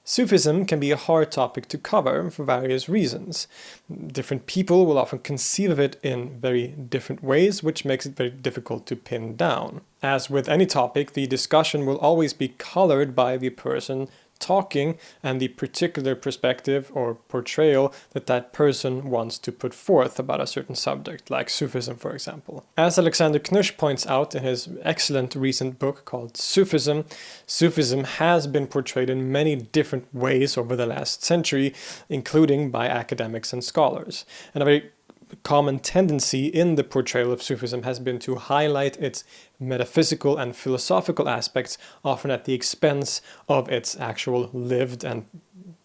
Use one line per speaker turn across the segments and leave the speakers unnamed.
Sufism can be a hard topic to cover for various reasons. Different people will often conceive of it in very different ways, which makes it very difficult to pin down. As with any topic, the discussion will always be colored by the person talking and the particular perspective or portrayal that that person wants to put forth about a certain subject, like Sufism, for example. As Alexander Knusch points out in his excellent recent book called Sufism, Sufism has been portrayed in many different ways over the last century, including by academics and scholars. And a very common tendency in the portrayal of Sufism has been to highlight its metaphysical and philosophical aspects, often at the expense of its actual lived and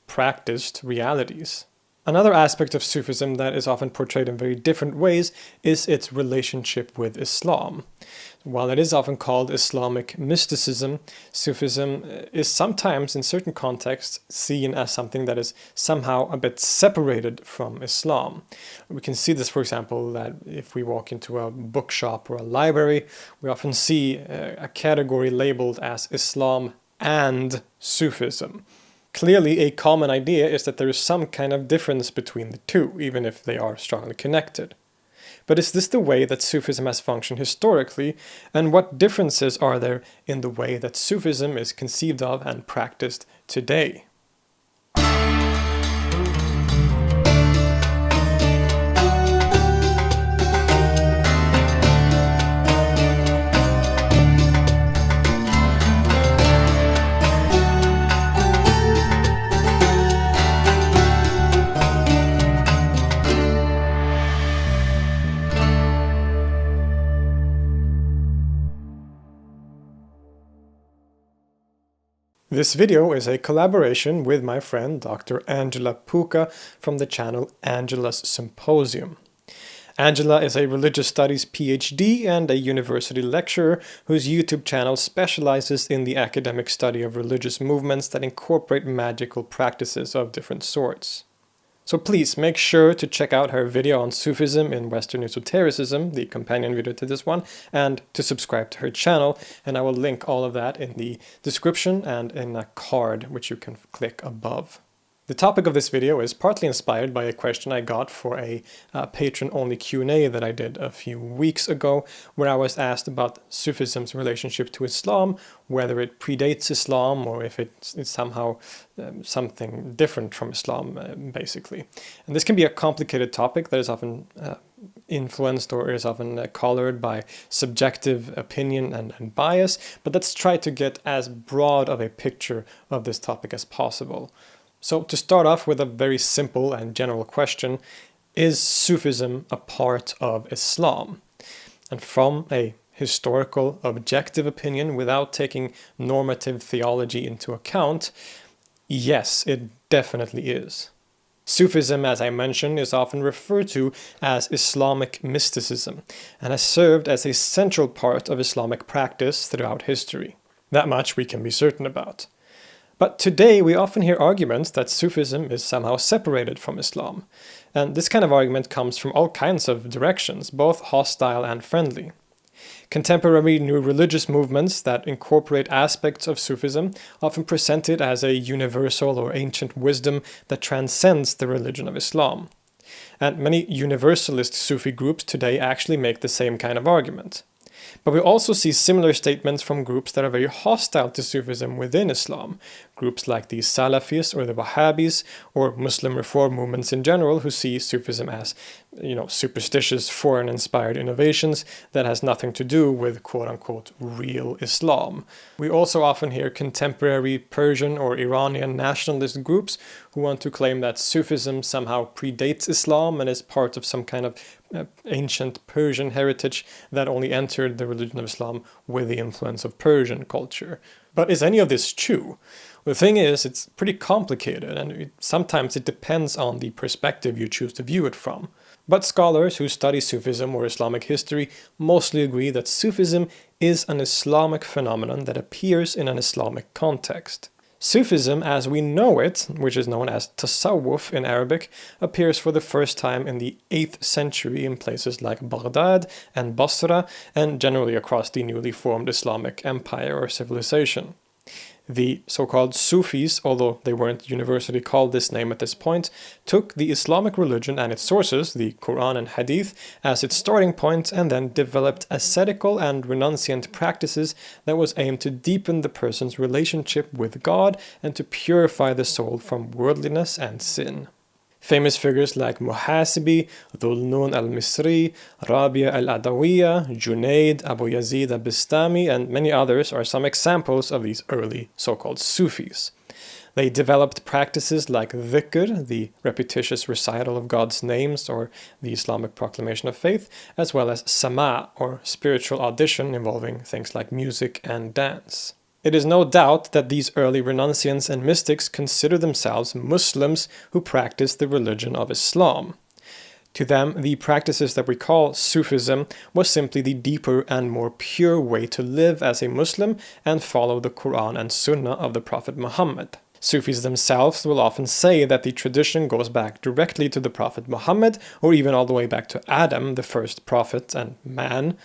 practiced realities. Another aspect of Sufism that is often portrayed in very different ways is its relationship with Islam. While it is often called Islamic mysticism, Sufism is sometimes, in certain contexts, seen as something that is somehow a bit separated from Islam. We can see this, for example, that if we walk into a bookshop or a library, we often see a category labeled as Islam and Sufism. Clearly, a common idea is that there is some kind of difference between the two, even if they are strongly connected. But is this the way that Sufism has functioned historically, and what differences are there in the way that Sufism is conceived of and practiced today? This video is a collaboration with my friend Dr. Angela Puka from the channel Angela's Symposium. Angela is a religious studies PhD and a university lecturer whose YouTube channel specializes in the academic study of religious movements that incorporate magical practices of different sorts. So please make sure to check out her video on Sufism in Western Esotericism, the companion video to this one, and to subscribe to her channel, and I will link all of that in the description and in a card which you can click above. The topic of this video is partly inspired by a question I got for a patron-only Q&A that I did a few weeks ago, where I was asked about Sufism's relationship to Islam, whether it predates Islam or if it's somehow something different from Islam, basically. And this can be a complicated topic that is often influenced or is often colored by subjective opinion and bias, but let's try to get as broad of a picture of this topic as possible. So to start off with a very simple and general question, is Sufism a part of Islam? And from a historical, objective opinion, without taking normative theology into account, yes, it definitely is. Sufism, as I mentioned, is often referred to as Islamic mysticism, and has served as a central part of Islamic practice throughout history. That much we can be certain about. But today we often hear arguments that Sufism is somehow separated from Islam, and this kind of argument comes from all kinds of directions, both hostile and friendly. Contemporary new religious movements that incorporate aspects of Sufism often present it as a universal or ancient wisdom that transcends the religion of Islam. And many universalist Sufi groups today actually make the same kind of argument. But we also see similar statements from groups that are very hostile to Sufism within Islam, groups like the Salafis or the Wahhabis, or Muslim reform movements in general, who see Sufism as, superstitious foreign-inspired innovations that has nothing to do with quote-unquote real Islam. We also often hear contemporary Persian or Iranian nationalist groups who want to claim that Sufism somehow predates Islam and is part of some kind of ancient Persian heritage that only entered the religion of Islam with the influence of Persian culture. But is any of this true? The thing is, it's pretty complicated, and sometimes it depends on the perspective you choose to view it from. But scholars who study Sufism or Islamic history mostly agree that Sufism is an Islamic phenomenon that appears in an Islamic context. Sufism as we know it, which is known as Tasawwuf in Arabic, appears for the first time in the 8th century in places like Baghdad and Basra, and generally across the newly formed Islamic empire or civilization. The so-called Sufis, although they weren't universally called this name at this point, took the Islamic religion and its sources, the Quran and Hadith, as its starting point and then developed ascetical and renunciant practices that was aimed to deepen the person's relationship with God and to purify the soul from worldliness and sin. Famous figures like Muhasibi, Dhul Nun al-Misri, Rabia al-Adawiyya, Junaid, Abu Yazid al-Bistami, and many others are some examples of these early so-called Sufis. They developed practices like dhikr, the repetitious recital of God's names or the Islamic proclamation of faith, as well as sama, or spiritual audition involving things like music and dance. It is no doubt that these early renunciants and mystics consider themselves Muslims who practice the religion of Islam. To them, the practices that we call Sufism was simply the deeper and more pure way to live as a Muslim and follow the Quran and Sunnah of the Prophet Muhammad. Sufis themselves will often say that the tradition goes back directly to the Prophet Muhammad, or even all the way back to Adam, the first prophet and man.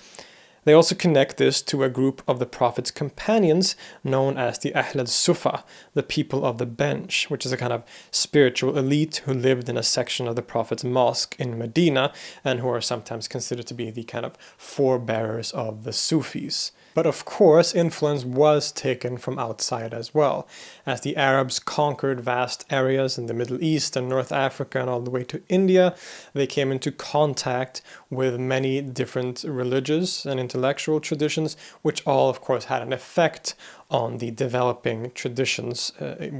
They also connect this to a group of the Prophet's companions known as the Ahl al-Sufa, the people of the bench, which is a kind of spiritual elite who lived in a section of the Prophet's mosque in Medina and who are sometimes considered to be the kind of forebearers of the Sufis. But of course, influence was taken from outside as well. As the Arabs conquered vast areas in the Middle East and North Africa and all the way to India, they came into contact with many different religious and intellectual traditions, which all, of course, had an effect on the developing traditions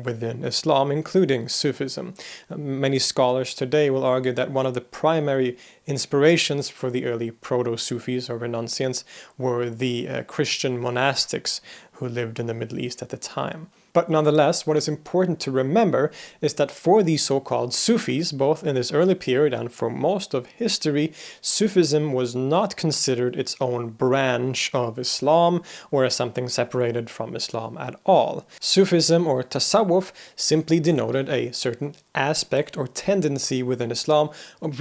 within Islam, including Sufism. Many scholars today will argue that one of the primary inspirations for the early proto-Sufis or renunciants were the Christian monastics who lived in the Middle East at the time. But nonetheless, what is important to remember is that for these so-called Sufis, both in this early period and for most of history, Sufism was not considered its own branch of Islam or as something separated from Islam at all. Sufism or Tasawwuf simply denoted a certain aspect or tendency within Islam, or we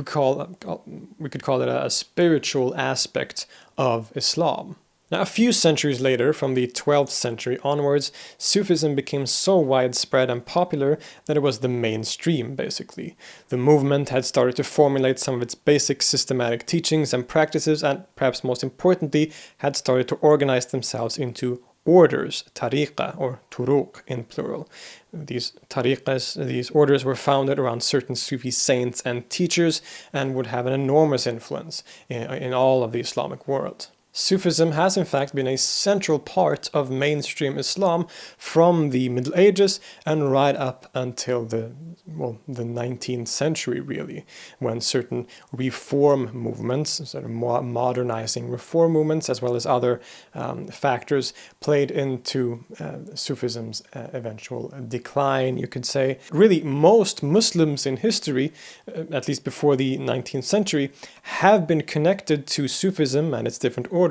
could call it a spiritual aspect of Islam. Now, a few centuries later, from the 12th century onwards, Sufism became so widespread and popular that it was the mainstream, basically. The movement had started to formulate some of its basic systematic teachings and practices, and perhaps most importantly, had started to organize themselves into orders, tariqa or turuq in plural. These tariqas, these orders were founded around certain Sufi saints and teachers and would have an enormous influence in all of the Islamic world. Sufism has in fact been a central part of mainstream Islam from the Middle Ages and right up until the 19th century, really, when certain reform movements, sort of more modernizing reform movements, as well as other factors, played into Sufism's eventual decline, you could say. Really, most Muslims in history, at least before the 19th century, have been connected to Sufism and its different orders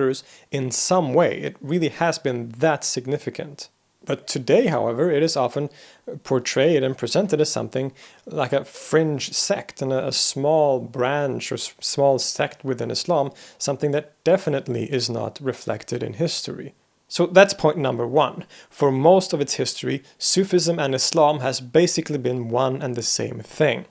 in some way. It really has been that significant. But today, however, it is often portrayed and presented as something like a fringe sect and a small branch or small sect within Islam, something that definitely is not reflected in history. So that's point number one. For most of its history, Sufism and Islam has basically been one and the same thing.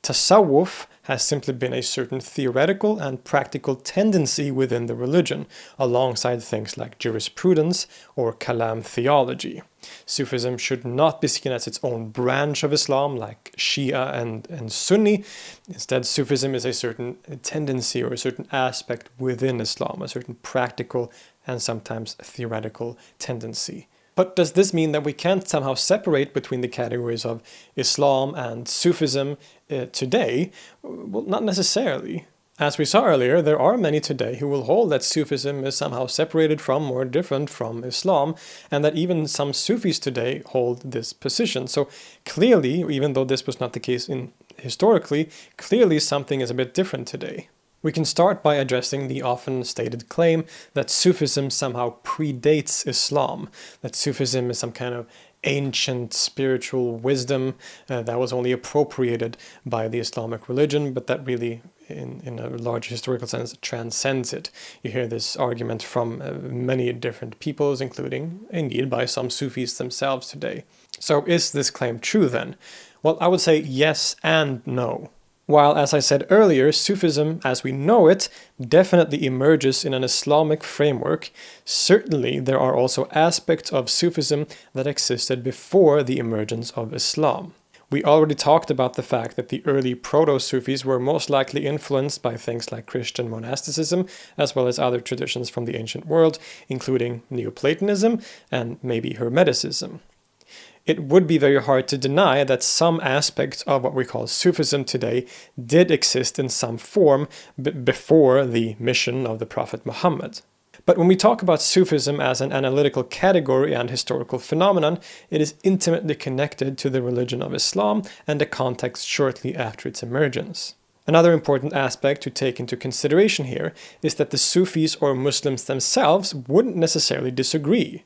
Tasawwuf has simply been a certain theoretical and practical tendency within the religion, alongside things like jurisprudence or kalam theology. Sufism should not be seen as its own branch of Islam like Shia and Sunni. Instead, Sufism is a certain tendency or a certain aspect within Islam, a certain practical and sometimes theoretical tendency. But does this mean that we can't somehow separate between the categories of Islam and Sufism today? Well, not necessarily. As we saw earlier, there are many today who will hold that Sufism is somehow separated from or different from Islam, and that even some Sufis today hold this position. So clearly, even though this was not the case historically, clearly something is a bit different today. We can start by addressing the often stated claim that Sufism somehow predates Islam, that Sufism is some kind of ancient spiritual wisdom that was only appropriated by the Islamic religion, but that really, in a large historical sense, transcends it. You hear this argument from many different peoples, including, indeed, by some Sufis themselves today. So is this claim true then? Well, I would say yes and no. While, as I said earlier, Sufism as we know it definitely emerges in an Islamic framework, certainly there are also aspects of Sufism that existed before the emergence of Islam. We already talked about the fact that the early proto-Sufis were most likely influenced by things like Christian monasticism, as well as other traditions from the ancient world, including Neoplatonism and maybe Hermeticism. It would be very hard to deny that some aspects of what we call Sufism today did exist in some form before the mission of the Prophet Muhammad. But when we talk about Sufism as an analytical category and historical phenomenon, it is intimately connected to the religion of Islam and the context shortly after its emergence. Another important aspect to take into consideration here is that the Sufis or Muslims themselves wouldn't necessarily disagree.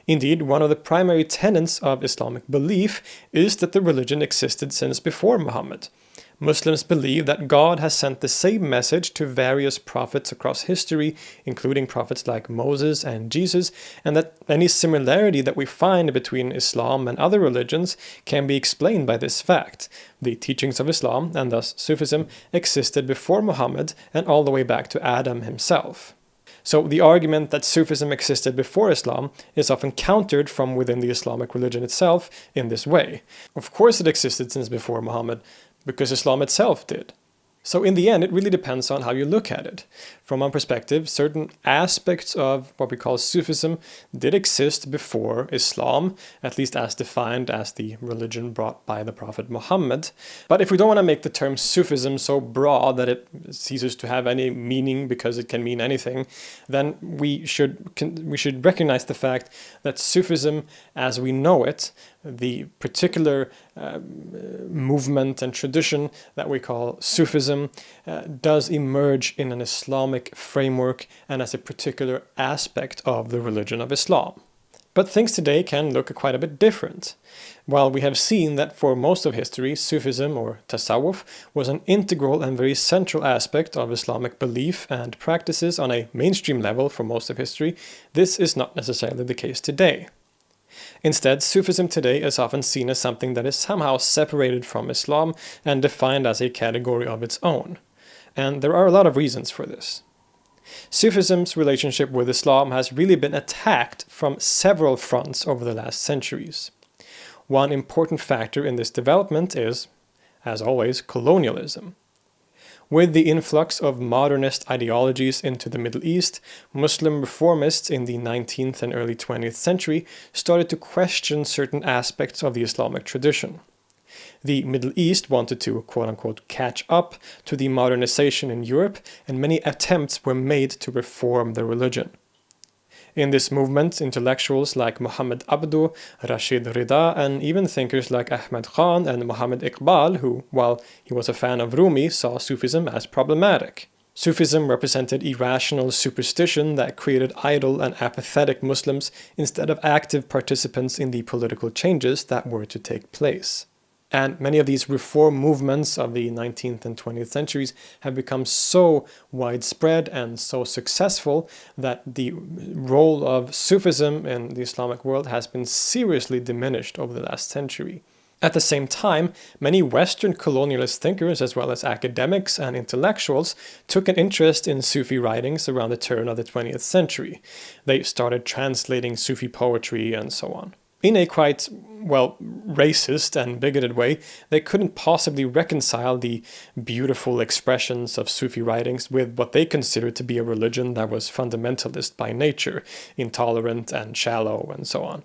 Indeed, one of the primary tenets of Islamic belief is that the religion existed since before Muhammad. Muslims believe that God has sent the same message to various prophets across history, including prophets like Moses and Jesus, and that any similarity that we find between Islam and other religions can be explained by this fact. The teachings of Islam, and thus Sufism, existed before Muhammad and all the way back to Adam himself. So the argument that Sufism existed before Islam is often countered from within the Islamic religion itself in this way. Of course it existed since before Muhammad, because Islam itself did. So in the end, it really depends on how you look at it. From my perspective, certain aspects of what we call Sufism did exist before Islam, at least as defined as the religion brought by the Prophet Muhammad. But if we don't want to make the term Sufism so broad that it ceases to have any meaning because it can mean anything, then we should recognize the fact that Sufism as we know it, the particular movement and tradition that we call Sufism, does emerge in an Islamic framework and as a particular aspect of the religion of Islam. But things today can look quite a bit different. While we have seen that for most of history, Sufism or Tasawwuf was an integral and very central aspect of Islamic belief and practices on a mainstream level for most of history, this is not necessarily the case today. Instead, Sufism today is often seen as something that is somehow separated from Islam and defined as a category of its own. And there are a lot of reasons for this. Sufism's relationship with Islam has really been attacked from several fronts over the last centuries. One important factor in this development is, as always, colonialism. With the influx of modernist ideologies into the Middle East, Muslim reformists in the 19th and early 20th century started to question certain aspects of the Islamic tradition. The Middle East wanted to, quote-unquote, catch up to the modernization in Europe, and many attempts were made to reform the religion. In this movement, intellectuals like Muhammad Abdu, Rashid Rida, and even thinkers like Ahmad Khan and Muhammad Iqbal, who, while he was a fan of Rumi, saw Sufism as problematic. Sufism represented irrational superstition that created idle and apathetic Muslims instead of active participants in the political changes that were to take place. And many of these reform movements of the 19th and 20th centuries have become so widespread and so successful that the role of Sufism in the Islamic world has been seriously diminished over the last century. At the same time, many Western colonialist thinkers, as well as academics and intellectuals, took an interest in Sufi writings around the turn of the 20th century. They started translating Sufi poetry and so on. In a quite, racist and bigoted way, they couldn't possibly reconcile the beautiful expressions of Sufi writings with what they considered to be a religion that was fundamentalist by nature, intolerant and shallow, and so on.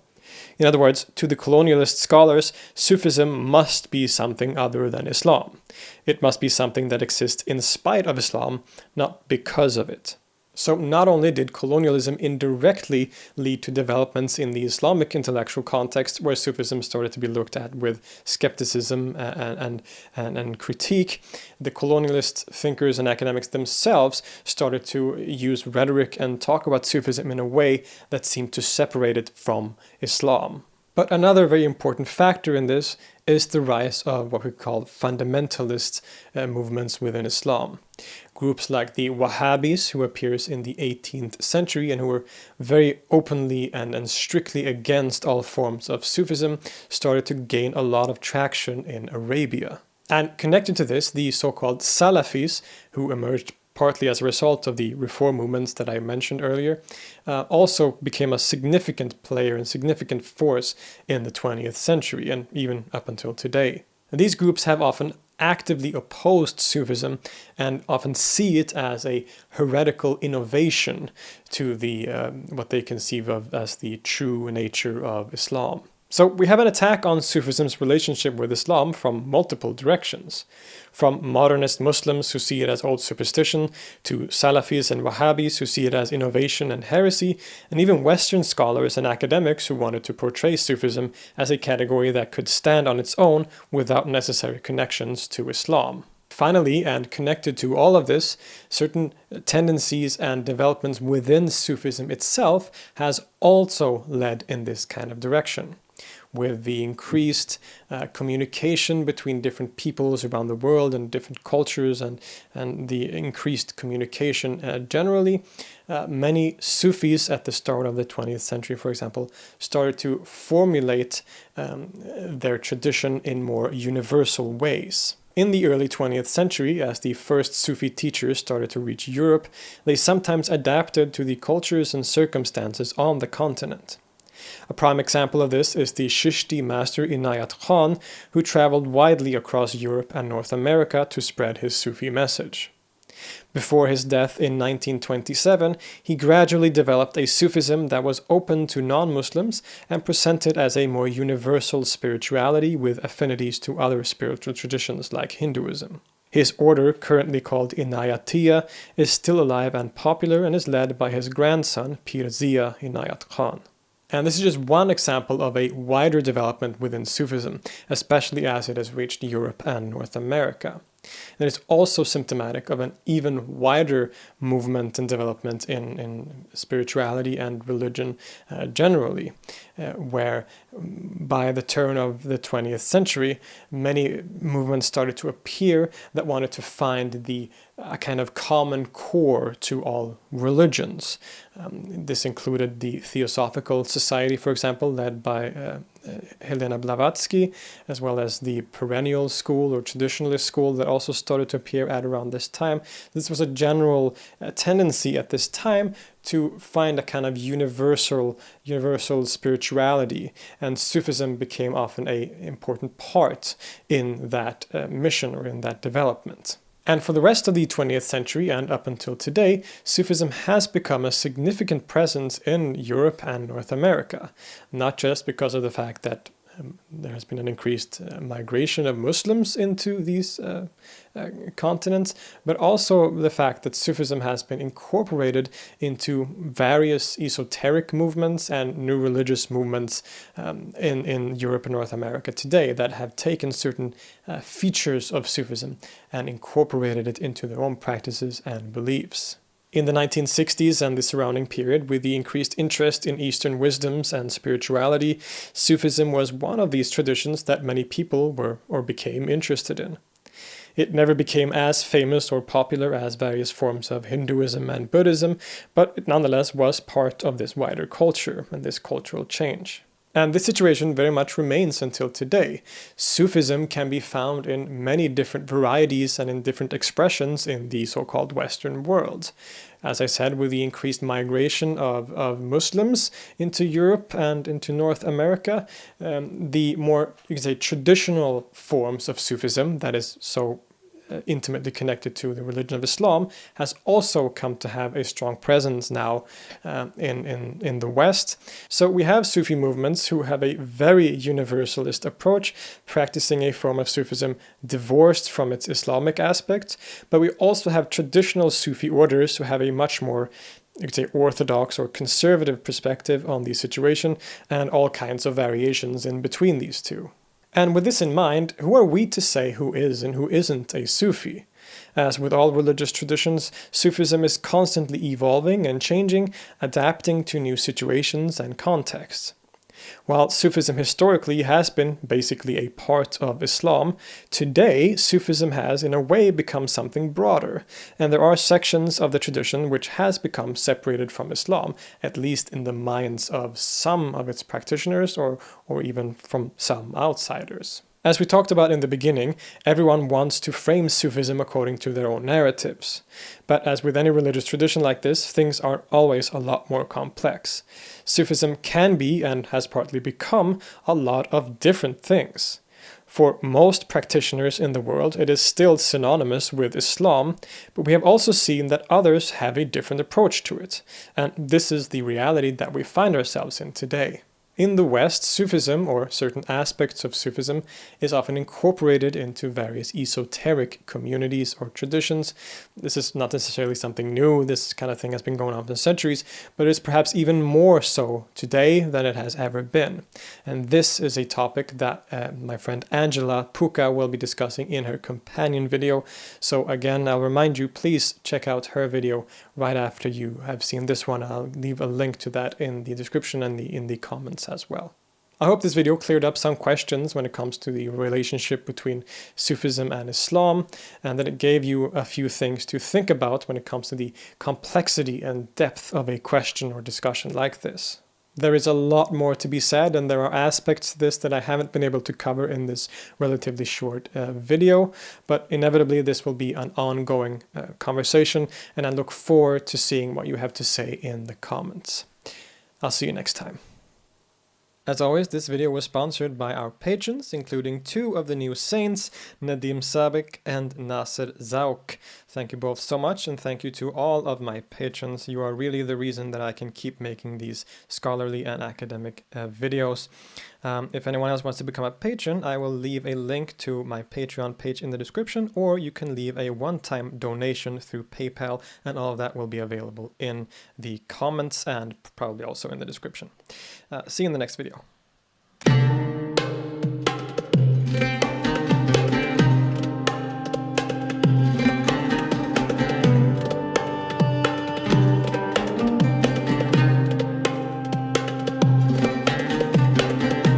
In other words, to the colonialist scholars, Sufism must be something other than Islam. It must be something that exists in spite of Islam, not because of it. So not only did colonialism indirectly lead to developments in the Islamic intellectual context where Sufism started to be looked at with skepticism and critique, the colonialist thinkers and academics themselves started to use rhetoric and talk about Sufism in a way that seemed to separate it from Islam. But another very important factor in this is the rise of what we call fundamentalist movements within Islam. Groups like the Wahhabis, who appears in the 18th century and who were very openly and strictly against all forms of Sufism, started to gain a lot of traction in Arabia. And connected to this, the so-called Salafis, who emerged partly as a result of the reform movements that I mentioned earlier, also became a significant player and significant force in the 20th century and even up until today. And these groups have often actively opposed Sufism and often see it as a heretical innovation to the what they conceive of as the true nature of Islam. So we have an attack on Sufism's relationship with Islam from multiple directions. From modernist Muslims who see it as old superstition, to Salafis and Wahhabis who see it as innovation and heresy, and even Western scholars and academics who wanted to portray Sufism as a category that could stand on its own without necessary connections to Islam. Finally, and connected to all of this, certain tendencies and developments within Sufism itself has also led in this kind of direction. With the increased communication between different peoples around the world and different cultures and the increased communication generally, many Sufis at the start of the 20th century, for example, started to formulate their tradition in more universal ways. In the early 20th century, as the first Sufi teachers started to reach Europe, they sometimes adapted to the cultures and circumstances on the continent. A prime example of this is the Chishti master Inayat Khan, who traveled widely across Europe and North America to spread his Sufi message. Before his death in 1927, he gradually developed a Sufism that was open to non-Muslims and presented as a more universal spirituality with affinities to other spiritual traditions like Hinduism. His order, currently called Inayatiya, is still alive and popular and is led by his grandson Pir Zia Inayat Khan. And this is just one example of a wider development within Sufism, especially as it has reached Europe and North America. And it's also symptomatic of an even wider movement and development in spirituality and religion generally, where by the turn of the 20th century, many movements started to appear that wanted to find a kind of common core to all religions. This included the Theosophical Society, for example, led by Helena Blavatsky, as well as the perennial school or traditionalist school that also started to appear at around this time. This was a general tendency at this time to find a kind of universal spirituality, and Sufism became often an important part in that mission or in that development. And for the rest of the 20th century and up until today, Sufism has become a significant presence in Europe and North America, not just because of the fact that there has been an increased migration of Muslims into these continents, but also the fact that Sufism has been incorporated into various esoteric movements and new religious movements in Europe and North America today that have taken certain features of Sufism and incorporated it into their own practices and beliefs. In the 1960s and the surrounding period, with the increased interest in Eastern wisdoms and spirituality, Sufism was one of these traditions that many people were or became interested in. It never became as famous or popular as various forms of Hinduism and Buddhism, but it nonetheless was part of this wider culture and this cultural change. And this situation very much remains until today. Sufism can be found in many different varieties and in different expressions in the so-called Western world. As I said, with the increased migration of Muslims into Europe and into North America, the more, you could say, traditional forms of Sufism, that is so intimately connected to the religion of Islam, has also come to have a strong presence now in the West. So we have Sufi movements who have a very universalist approach, practicing a form of Sufism divorced from its Islamic aspect, but we also have traditional Sufi orders who have a much more, you could say, orthodox or conservative perspective on the situation, and all kinds of variations in between these two. And with this in mind, who are we to say who is and who isn't a Sufi? As with all religious traditions, Sufism is constantly evolving and changing, adapting to new situations and contexts. While Sufism historically has been basically a part of Islam, today Sufism has in a way become something broader, and there are sections of the tradition which has become separated from Islam, at least in the minds of some of its practitioners or even from some outsiders. As we talked about in the beginning, everyone wants to frame Sufism according to their own narratives. But as with any religious tradition like this, things are always a lot more complex. Sufism can be, and has partly become, a lot of different things. For most practitioners in the world, it is still synonymous with Islam, but we have also seen that others have a different approach to it, and this is the reality that we find ourselves in today. In the West, Sufism, or certain aspects of Sufism, is often incorporated into various esoteric communities or traditions. This is not necessarily something new. This kind of thing has been going on for centuries, but it is perhaps even more so today than it has ever been. And this is a topic that my friend Angela Puka will be discussing in her companion video. So again, I'll remind you, please check out her video right after you have seen this one. I'll leave a link to that in the description and in the comments as well. I hope this video cleared up some questions when it comes to the relationship between Sufism and Islam, and that it gave you a few things to think about when it comes to the complexity and depth of a question or discussion like this. There is a lot more to be said, and there are aspects to this that I haven't been able to cover in this relatively short video, but inevitably this will be an ongoing conversation, and I look forward to seeing what you have to say in the comments. I'll see you next time. As always, this video was sponsored by our patrons, including 2 of the new saints, Nadim Sabik and Nasser Zauk. Thank you both so much, and thank you to all of my patrons. You are really the reason that I can keep making these scholarly and academic videos. If anyone else wants to become a patron, I will leave a link to my Patreon page in the description, or you can leave a one-time donation through PayPal, and all of that will be available in the comments and probably also in the description. See you in the next video.